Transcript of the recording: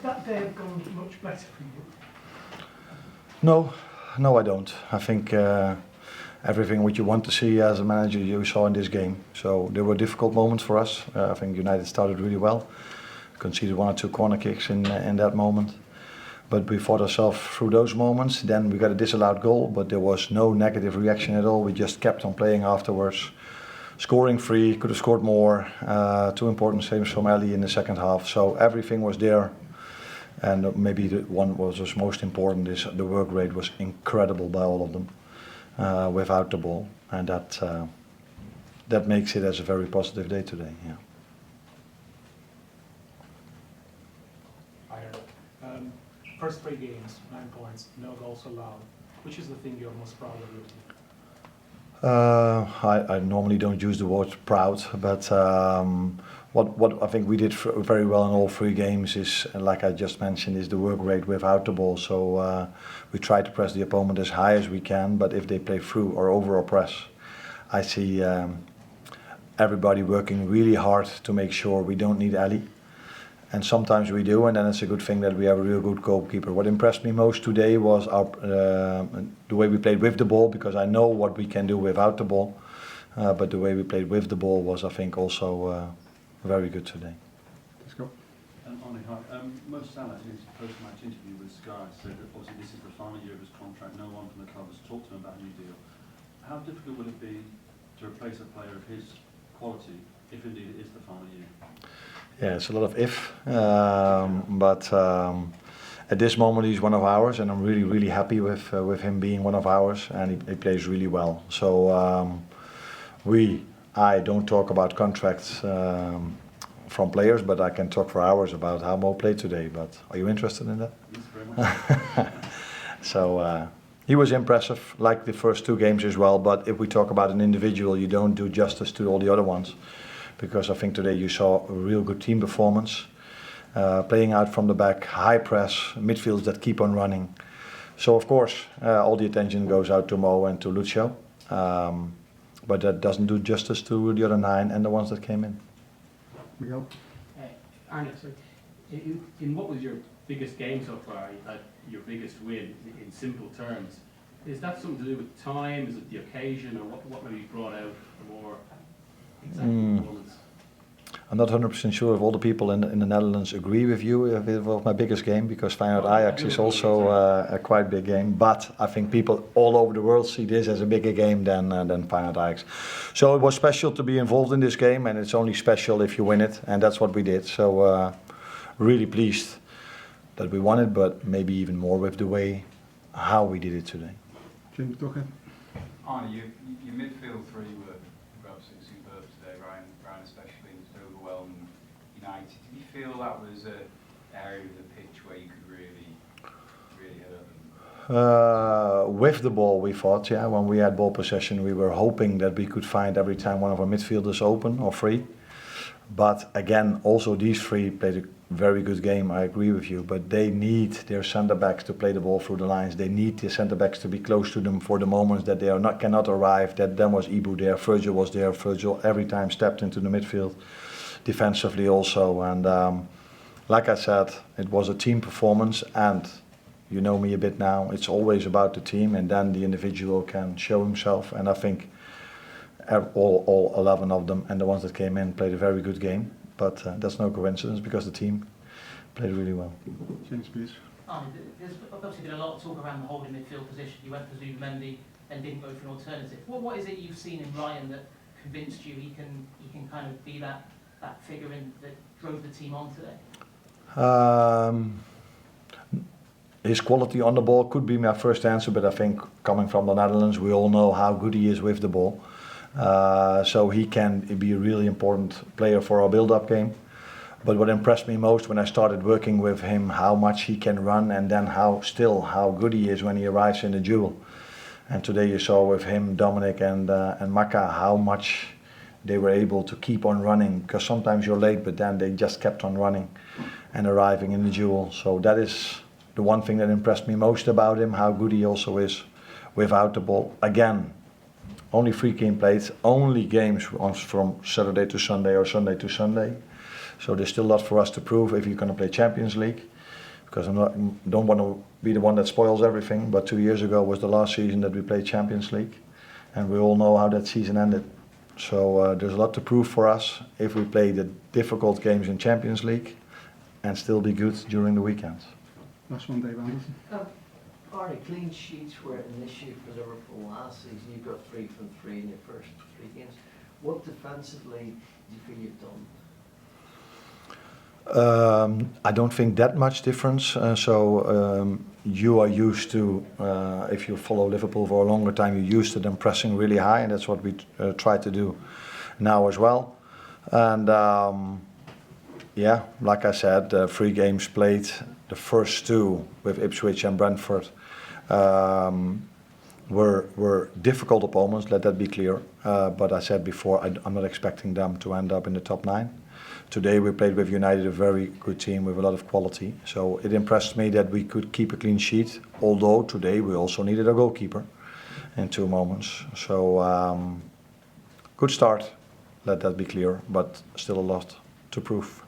Could that day have gone much better for you? No, I don't. I think everything what you want to see as a manager you saw in this game. So there were difficult moments for us. I think United started really well, conceded 1 or 2 corner kicks in that moment. But we fought ourselves through those moments. Then we got a disallowed goal, but there was no negative reaction at all. We just kept on playing afterwards. Scoring 3, could have scored more. 2 important saves from Ali in the second half. So everything was there. And maybe the one was most important is the work rate was incredible by all of them without the ball. And that makes it as a very positive day today. Yeah. First 3 games, 9 points, no goals allowed. Which is the thing you're most proud of your team? I normally don't use the word proud, but what I think we did very well in all 3 games is, like I just mentioned, is the work rate without the ball. So we try to press the opponent as high as we can, but if they play through or over or press, I see everybody working really hard to make sure we don't need Ali. And sometimes we do, and then it's a good thing that we have a real good goalkeeper. What impressed me most today was the way we played with the ball, because I know what we can do without the ball. But the way we played with the ball was, I think, also very good today. Let's go. Arne, hi. Mo Salah, in his post-match interview with Sky, said that obviously this is the final year of his contract. No one from the club has talked to him about a new deal. How difficult will it be to replace a player of his quality, if indeed it is the final year? Yeah, it's a lot of if, but at this moment he's one of ours, and I'm really happy with him being one of ours, and he plays really well. So I don't talk about contracts from players, but I can talk for hours about how Mo played today. But are you interested in that? Yes, very much. So he was impressive, like the first 2 games as well. But if we talk about an individual, you don't do justice to all the other ones. Because I think today you saw a real good team performance, playing out from the back, high press, midfields that keep on running. So of course all the attention goes out to Mo and to Lucio, but that doesn't do justice to the other 9 and the ones that came in. Miguel? Arne, so in what was your biggest game so far, your biggest win in simple terms? Is that something to do with time? Is it the occasion, or what maybe brought out the more exact performance? I'm not 100% sure if all the people in the Netherlands agree with you if it was my biggest game, because Feyenoord Ajax is also a quite big game. But I think people all over the world see this as a bigger game than Feyenoord Ajax. So it was special to be involved in this game, and it's only special if you win it, and that's what we did. So really pleased that we won it, but maybe even more with the way how we did it today. James Docker? Arne, your midfield 3 were absolutely superb today. Ryan especially was overwhelmed United. Did you feel that was an area of the pitch where you could really hurt them? With the ball, we thought, yeah, when we had ball possession, we were hoping that we could find every time one of our midfielders open or free. But again, also these 3 played a very good game, I agree with you, but they need their centre-backs to play the ball through the lines. They need the centre-backs to be close to them for the moments that they cannot arrive. That then was Ibu there, Virgil was there. Virgil every time stepped into the midfield, defensively also. And like I said, it was a team performance, and you know me a bit now, it's always about the team, and then the individual can show himself. And I think all 11 of them and the ones that came in played a very good game. But that's no coincidence, because the team played really well. James, please. There's obviously been a lot of talk around the holding midfield position. You went for Zubimendi and didn't go for an alternative. What is it you've seen in Ryan that convinced you he can kind of be that figure that drove the team on today? His quality on the ball could be my first answer, but I think coming from the Netherlands, we all know how good he is with the ball. So he can be a really important player for our build-up game. But what impressed me most when I started working with him, how much he can run, and then how good he is when he arrives in the duel. And today you saw with him, Dominic and Maka, how much they were able to keep on running, because sometimes you're late, but then they just kept on running and arriving in the duel. So that is the one thing that impressed me most about him, how good he also is without the ball. Again, only 3 games played, only games from Saturday to Sunday or Sunday to Sunday. So there's still a lot for us to prove if you're going to play Champions League. because don't want to be the one that spoils everything, but 2 years ago was the last season that we played Champions League, and we all know how that season ended. So there's a lot to prove for us if we play the difficult games in Champions League and still be good during the weekends. Last one, Dave Anderson. Arne, clean sheets were an issue for Liverpool last season. You got 3 from 3 in your first 3 games. What defensively do you feel you've done? I don't think that much difference. You are used to, if you follow Liverpool for a longer time, you're used to them pressing really high, and that's what we try to do now as well. And yeah, like I said, 3 games played. The first 2 with Ipswich and Brentford were difficult opponents, let that be clear. But I said before, I'm not expecting them to end up in the top 9. Today we played with United, a very good team with a lot of quality. So it impressed me that we could keep a clean sheet, although today we also needed a goalkeeper in 2 moments. So good start, let that be clear, but still a lot to prove.